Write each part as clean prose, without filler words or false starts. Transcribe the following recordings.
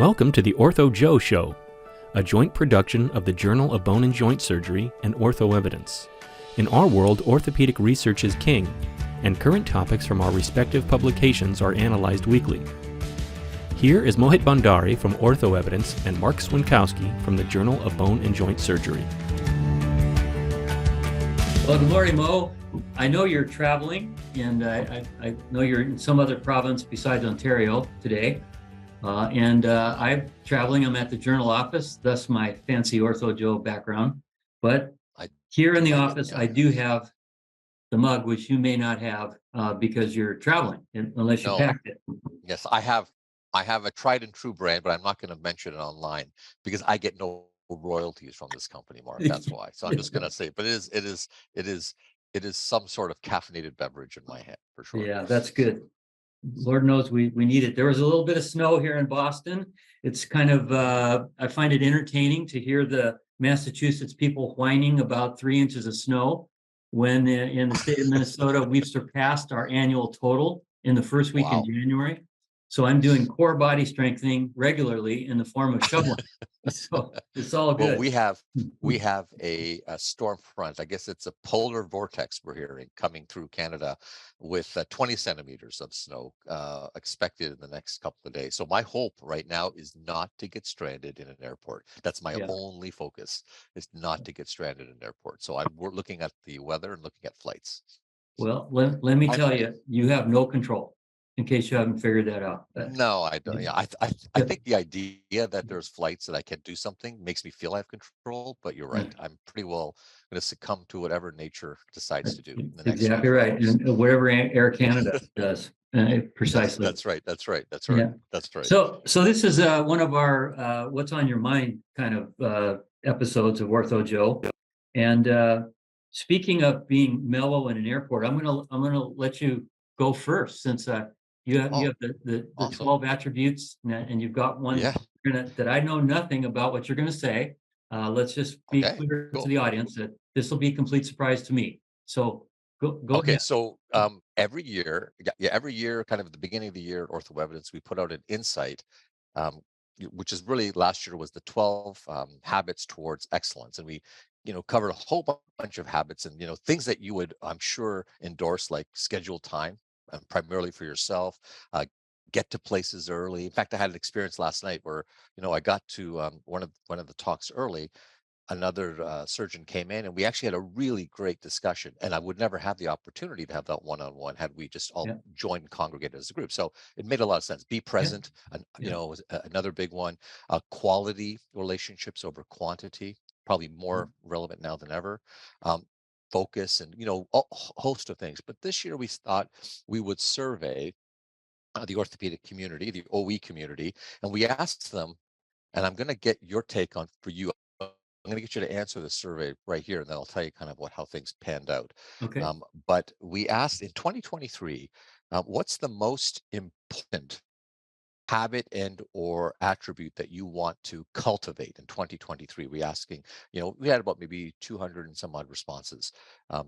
Welcome to the Ortho Joe Show, a joint production of the Journal of Bone and Joint Surgery and Orthoevidence. In our world, orthopedic research is king, and current topics from our respective publications are analyzed weekly. Here is Mohit Bhandari from Orthoevidence and Marc Swinkowski from the Journal of Bone and Joint Surgery. Well, good morning, Mo. I know you're traveling, and I know you're in some other province besides Ontario today. I'm traveling. I'm at the Journal office, thus my fancy Ortho Joe background. But here in the office, I do have the mug, which you may not have because you're traveling, unless you packed it. Yes, I have a tried and true brand, but I'm not going to mention it online because I get no royalties from this company, Mark. That's why. So I'm just going to say, but it is some sort of caffeinated beverage in my hand for sure. Yeah, that's good. Lord knows we need it. There was a little bit of snow here in Boston. It's kind of, I find it entertaining to hear the Massachusetts people whining about 3 inches of snow when in the state of Minnesota, we've surpassed our annual total in the first week in January. So I'm doing core body strengthening regularly in the form of shoveling. So it's all good. Well, we have a storm front. I guess it's a polar vortex we're hearing coming through Canada with 20 centimeters of snow expected in the next couple of days. So my hope right now is not to get stranded in an airport. That's my only focus, is not to get stranded in an airport. So we're looking at the weather and looking at flights. Well, let me tell you, you have no control. In case you haven't figured that out. No, I don't. Yeah, I think the idea that there's flights that I can do something makes me feel I have control. But you're right. I'm pretty well going to succumb to whatever nature decides to do. In the next exactly right, and whatever Air Canada does. Precisely. That's right. Yeah. That's right. So this is one of our what's on your mind kind of episodes of Ortho Joe. And speaking of being mellow in an airport, I'm gonna let you go first, since you have the awesome. 12 attributes, and you've got one that I know nothing about what you're going to say. Let's just be clear to the audience that this will be a complete surprise to me. So go ahead. So every year, kind of at the beginning of the year at Orthoevidence, we put out an insight, which is really, last year was the 12 habits towards excellence, and we covered a whole bunch of habits and things that you would, I'm sure, endorse, like schedule time. Primarily for yourself, get to places early. In fact, I had an experience last night where I got to one of the talks early. Another surgeon came in, and we actually had a really great discussion. And I would never have the opportunity to have that one-on-one had we just all joined and congregated as a group. So it made a lot of sense. Be present, was another big one. Quality relationships over quantity, probably more relevant now than ever. Focus and a host of things. But this year we thought we would survey the orthopedic community, the OE community, and we asked them, and I'm going to get your take on for you. I'm going to get you to answer the survey right here, and then I'll tell you kind of how things panned out. Okay. But we asked in 2023, what's the most important habit and or attribute that you want to cultivate in 2023? We asking, we had about maybe 200 and some odd responses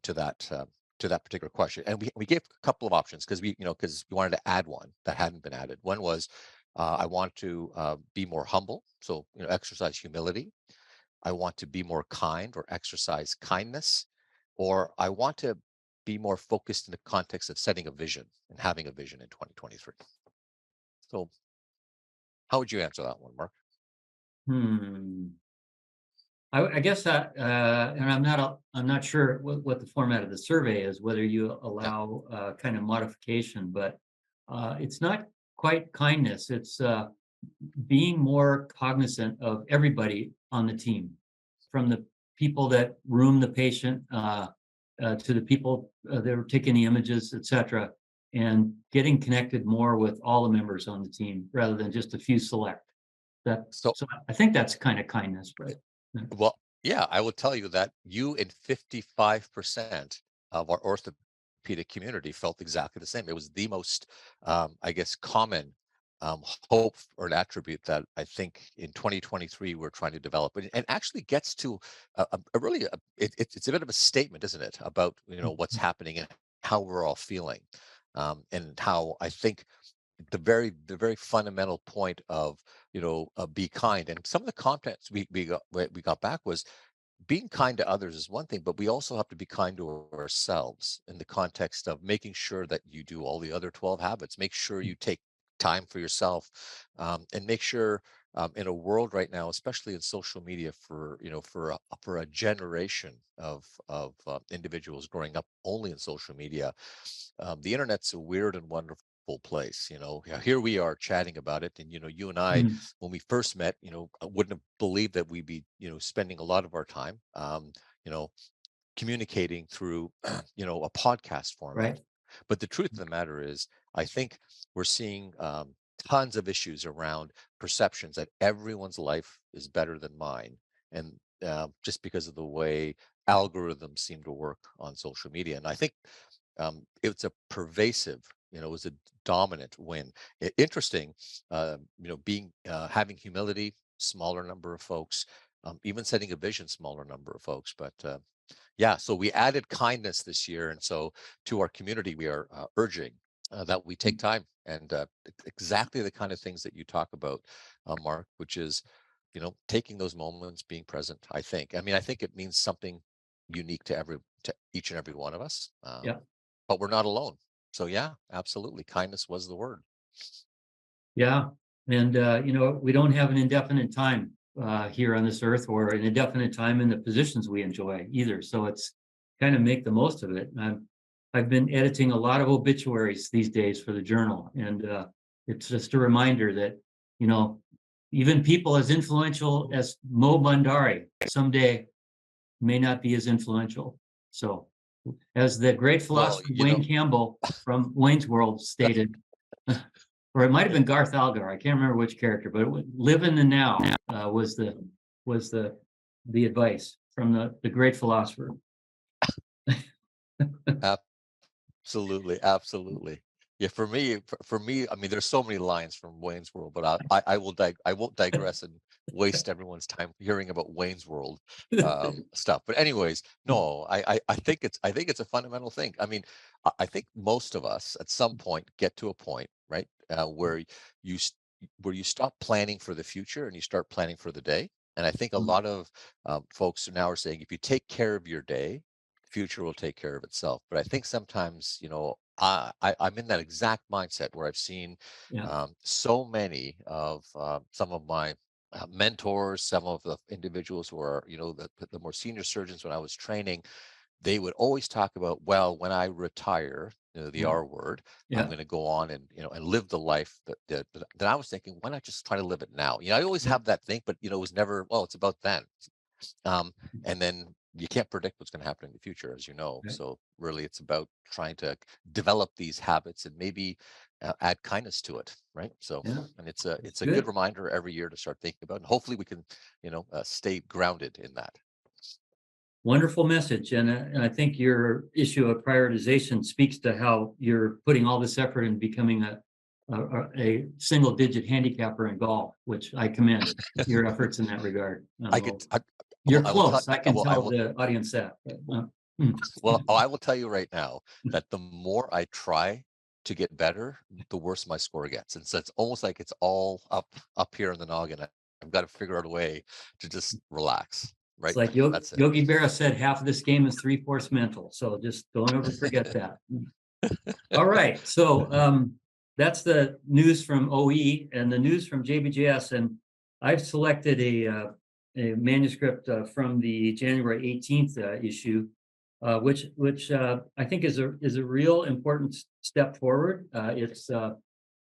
to that particular question, and we gave a couple of options because we wanted to add one that hadn't been added. One was I want to be more humble, so exercise humility. I want to be more kind, or exercise kindness, or I want to be more focused in the context of setting a vision and having a vision in 2023. So how would you answer that one, Mark? I guess that, and I'm not sure what the format of the survey is, whether you allow kind of modification, but it's not quite kindness. It's being more cognizant of everybody on the team, from the people that room the patient to the people that are taking the images, etc., and getting connected more with all the members on the team rather than just a few select. So I think that's kind of kindness, right? Well, yeah, I will tell you that you and 55% of our orthopedic community felt exactly the same. It was the most, I guess, common hope or an attribute that I think in 2023 we're trying to develop, and actually gets to it's a bit of a statement, isn't it, about what's happening and how we're all feeling, and how I think the very fundamental point of, be kind. And some of the contents we got back was, being kind to others is one thing, but we also have to be kind to ourselves in the context of making sure that you do all the other 12 habits. Make sure you take time for yourself, and make sure, in a world right now, especially in social media, for a generation of individuals growing up only in social media, the internet's a weird and wonderful place. Here we are chatting about it, and you and I, Mhm. when we first met, I wouldn't have believed that we'd be, spending a lot of our time, you know, communicating through, a podcast format. Right. But the truth of the matter is, I think we're seeing, tons of issues around perceptions that everyone's life is better than mine, and just because of the way algorithms seem to work on social media. And I think, it's a pervasive, it was a dominant win. Interesting, being having humility, smaller number of folks, even setting a vision, smaller number of folks. But yeah, so we added kindness this year, and so to our community, we are urging that we take time, and exactly the kind of things that you talk about, Mark, which is, taking those moments, being present. I think it means something unique to each and every one of us. Yeah. But we're not alone. So yeah, absolutely, kindness was the word. Yeah. And, we don't have an indefinite time here on this earth, or an indefinite time in the positions we enjoy either. So it's kind of make the most of it. And I've been editing a lot of obituaries these days for the journal. And it's just a reminder that, you know, even people as influential as Mo Bandari someday may not be as influential. So, as the great Well, philosopher Wayne Campbell from Wayne's World stated, or it might have been Garth Algar. I can't remember which character, but live in the now was the advice from the great philosopher. absolutely, absolutely. Yeah, for me, I mean, there's so many lines from Wayne's World, but I won't digress and waste everyone's time hearing about Wayne's World stuff. But anyways, no, I think it's a fundamental thing. I mean, I think most of us at some point get to a point, right, where you s- where you stop planning for the future and you start planning for the day. And I think a lot of folks now are saying, if you take care of your day, future will take care of itself. But I think sometimes, I'm in that exact mindset where I've seen Yeah, so many of some of my mentors, some of the individuals who are, the more senior surgeons when I was training, they would always talk about, well, when I retire, the yeah, R word, I'm yeah, going to go on and, and live the life that I was thinking, why not just try to live it now? I always yeah, have that thing, but, it was never, well, it's about then. Um, and then you can't predict what's going to happen in the future, as you know. right, So really, it's about trying to develop these habits and maybe add kindness to it, right? So, yeah. and it's It's a good good. reminder every year to start thinking about, and hopefully we can, stay grounded in that. Wonderful message. And I think your issue of prioritization speaks to how you're putting all this effort in becoming a single digit handicapper in golf, which I commend your efforts in that regard. I could, You're I will tell, close. I can well, tell the audience that. I will tell you right now that the more I try to get better, the worse my score gets. And so it's almost like it's all up here in the noggin. I've got to figure out a way to just relax, It's right? like That's it. Yogi Berra said, half of this game is three-fourths mental. So just don't ever forget that. All right. So that's the news from OE and the news from JBJS. And I've selected a manuscript from the January 18th issue, which I think is a real important step forward.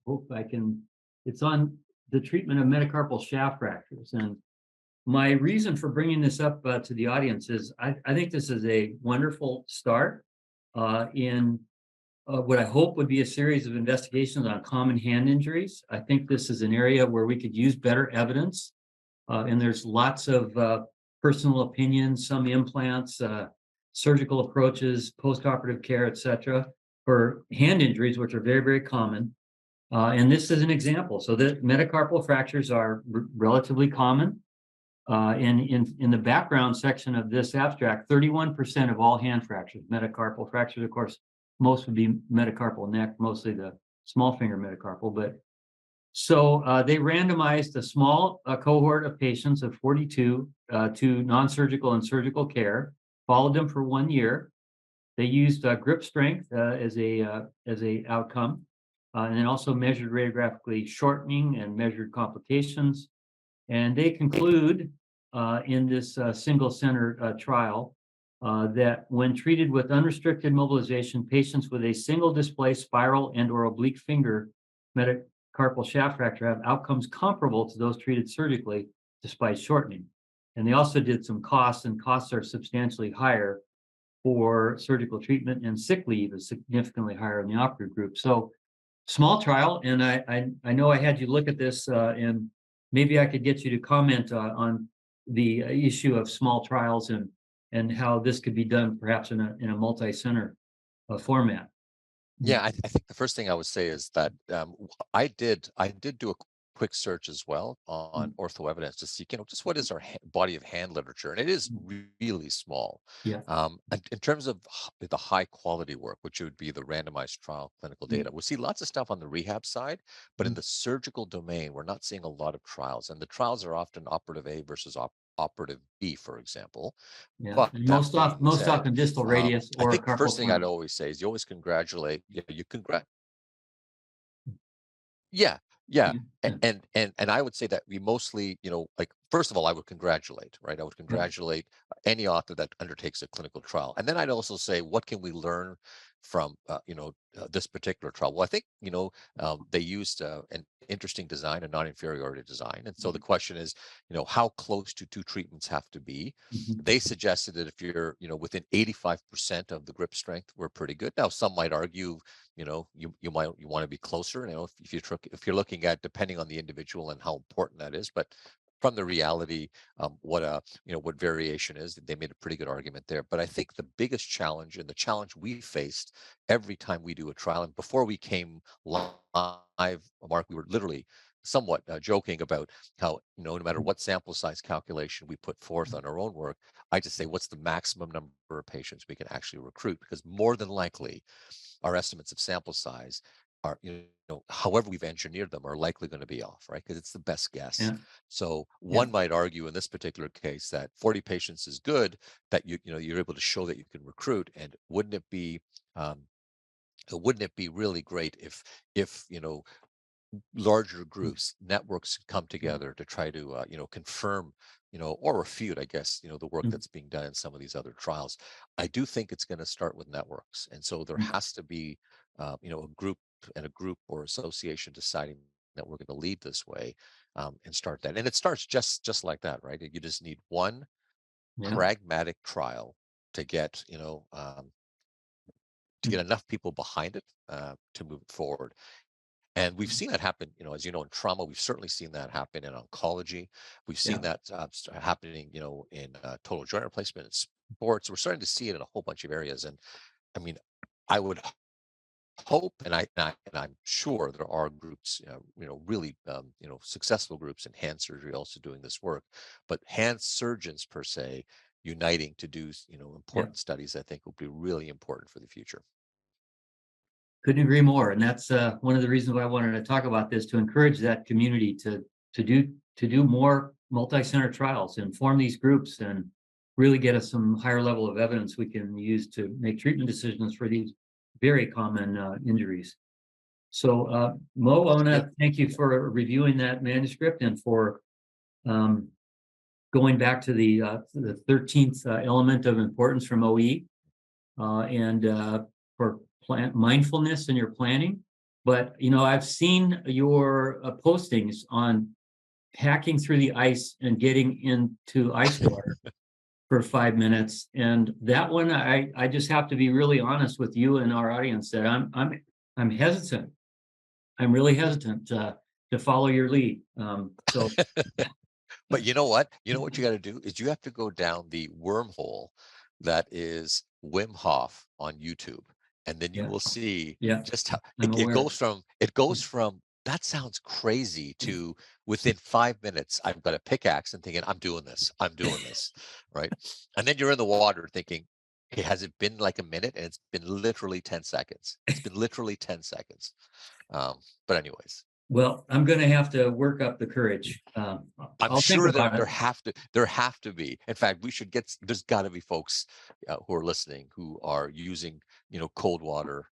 Hope I can. It's on the treatment of metacarpal shaft fractures. And my reason for bringing this up to the audience is I think this is a wonderful start in what I hope would be a series of investigations on common hand injuries. I think this is an area where we could use better evidence. And there's lots of personal opinions, some implants, surgical approaches, postoperative care, et cetera, for hand injuries, which are very, very common. And this is an example. So the metacarpal fractures are relatively common. In the background section of this abstract, 31% of all hand fractures, metacarpal fractures, of course, most would be metacarpal neck, mostly the small finger metacarpal. But so they randomized a small cohort of patients of 42 to non-surgical and surgical care, followed them for 1 year. They used grip strength as a outcome, and then also measured radiographically shortening and measured complications. And they conclude in this single center trial that when treated with unrestricted mobilization, patients with a single displaced spiral and or oblique finger metacarpal shaft fracture have outcomes comparable to those treated surgically despite shortening. And they also did some costs, and costs are substantially higher for surgical treatment, and sick leave is significantly higher in the operative group. So small trial, and I know I had you look at this, and maybe I could get you to comment on the issue of small trials and how this could be done perhaps in a multi-center format. Yeah, I think the first thing I would say is that I did do a quick search as well on Orthoevidence to see, just what is our body of hand literature, and it is really small. Yeah. In terms of the high quality work, which would be the randomized trial clinical data, we see lots of stuff on the rehab side, but in the surgical domain, we're not seeing a lot of trials, and the trials are often operative A versus operative B, for example. Yeah. But And that most being said, often distal radius I or think the carpal first thing I'd tunnel. always say is you always congratulate, yeah, yeah. Yeah. And I would say that we mostly, like, first of all, I would congratulate, right? I would congratulate any author that undertakes a clinical trial. And then I'd also say, what can we learn from, this particular trial? Well, I think, they used an interesting design, a non-inferiority design. And so the question is, how close do two treatments have to be? They suggested that if you're, within 85% of the grip strength, we're pretty good. Now, some might argue, you want to be closer, if you're looking at, depending on the individual and how important that is. But from the reality, what variation is, they made a pretty good argument there. But I think the biggest challenge, and the challenge we faced every time we do a trial, and before we came live, Mark, we were literally somewhat joking about how, no matter what sample size calculation we put forth on our own work, I just say, what's the maximum number of patients we can actually recruit? Because more than likely, our estimates of sample size are, however we've engineered them, are likely going to be off, right? Because it's the best guess. Yeah. So one might argue in this particular case that 40 patients is good, that you're able to show that you can recruit. And wouldn't it be really great if larger groups, networks come together to try to confirm, or refute, I guess, the work that's being done in some of these other trials. I do think it's going to start with networks, and so there has to be a group or association deciding that we're going to lead this way, and start that. And it starts just like that, right? You just need one pragmatic trial to get enough people behind it to move it forward. And we've seen that happen, as you know, in trauma. We've certainly seen that happen in oncology. We've seen that happening, in total joint replacement, in sports. We're starting to see it in a whole bunch of areas. And I mean, I would hope, and I'm sure there are groups, really, successful groups in hand surgery also doing this work. But hand surgeons per se uniting to do, important studies, I think will be really important for the future. Couldn't agree more. And that's one of the reasons why I wanted to talk about this, to encourage that community to do more multi-center trials and form these groups and really get us some higher level of evidence we can use to make treatment decisions for these very common injuries. So Mo, I want to thank you for reviewing that manuscript and for going back to the 13th element of importance from OE, and for mindfulness in your planning. But I've seen your postings on hacking through the ice and getting into ice water for 5 minutes, and that one I just have to be really honest with you and our audience that I'm hesitant. I'm really hesitant to follow your lead. So But you know what? You got to do is you have to go down the wormhole that is Wim Hof on YouTube, and then you will see just how it goes from that sounds crazy to within 5 minutes I've got a pickaxe and thinking I'm doing this, right? And then you're in the water thinking, has it been like a minute? And it's been literally 10 seconds. It's been literally 10 seconds. But anyways, Well, I'm going to have to work up the courage. I'm I'll think sure that about it. there have to be. In fact, we should get. There's got to be folks who are listening who are using, cold water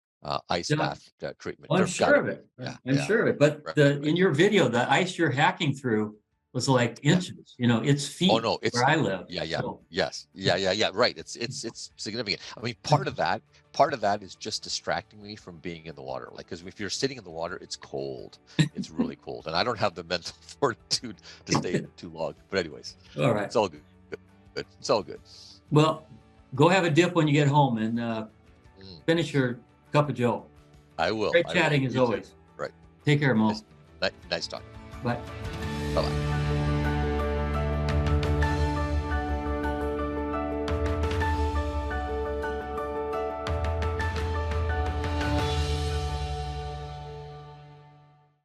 ice Yeah. bath treatment. Well, I'm There've got sure to of be. it. Yeah, I'm yeah. sure of it. But Right, in right. your video, the ice you're hacking through was like Yeah. inches. It's Oh feet no, it's where I live. yeah, yeah, So yes, yeah. Right. It's significant. I mean, part of that is just distracting me from being in the water. Like, because if you're sitting in the water, it's cold. It's really cold, and I don't have the mental fortitude to stay in too long. But anyways, all right. it's all good. Good. It's all good. Well, go have a dip when you get home and Mm, finish your cup of Joe. I will. Great I will. chatting as You too. always. Right. Take care, Mo. Nice talking. Bye. Bye bye.